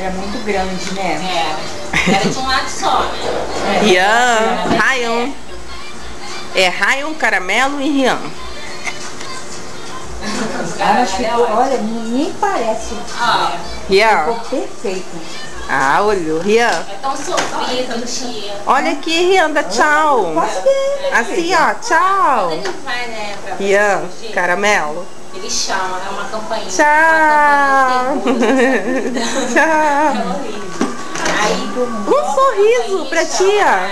Era muito grande, né? Era de um lado só, né? Rian, Ryan. É Ryan, Caramelo e Rian. Mas ficou, olha, nem parece. Ó, Rian. Ficou perfeito. Ah, olhou. Rian. é tão sofrido, tia. Olha aqui, Rian, dá tchau. Posso ver, né? Assim, ó, tchau. Quando ele vai, né, pra Rian, cirurgia, Caramelo. ele chama, é uma campainha. Tchau. Uma campainha Tchau. é horrível. Aí, Um sorriso pra tia.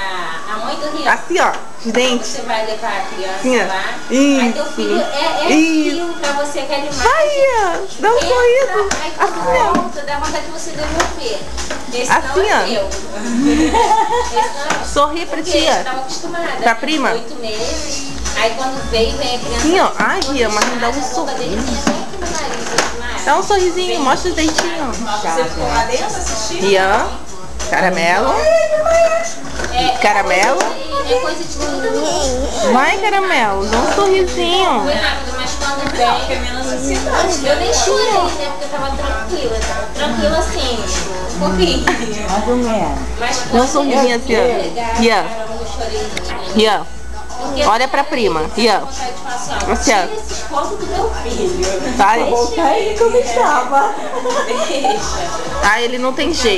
a mãe do Rian. Assim, ó, de dente. Você vai levar a criança Assim, ó. lá. Aí teu filho é Isso. aquilo pra você, aquela imagem. Vai, Rian, dá um Entra, sorriso. Aí quando Assim, ó. volta, dá vontade de você devolver. Esse Assim, não é ó. meu. Esse não é. Sorri pra Porque eu tia. estava acostumada. Pra prima? 8 meses. Aí quando vem a criança. Assim, ó. Ai, Rian, mas me dá um a boca dele sorriso. vinha bem aqui no nariz, assim, na área. Dá um sorrisinho, mostra os dentinhos. Você ficou lá dentro assistindo? Rian, Caramelo. Caramelo. É coisa de 30 minutos. Vai, Caramelo, dá um sorrisinho. Foi rápido, mas quando Porque vem. é menos ansiedade. Eu nem chorei, né? Porque eu tava tranquila. Tranquila assim, um pouquinho. Mais ou menos. Mas Dá um quando sorrisinho assim, ó. Rian, eu chorei. Rian. Olha pra prima. Rian. Assim, ó. Tira esses pontos do meu filho. Vai. Voltar aí como estava. Deixa. Ah, ele não tem jeito.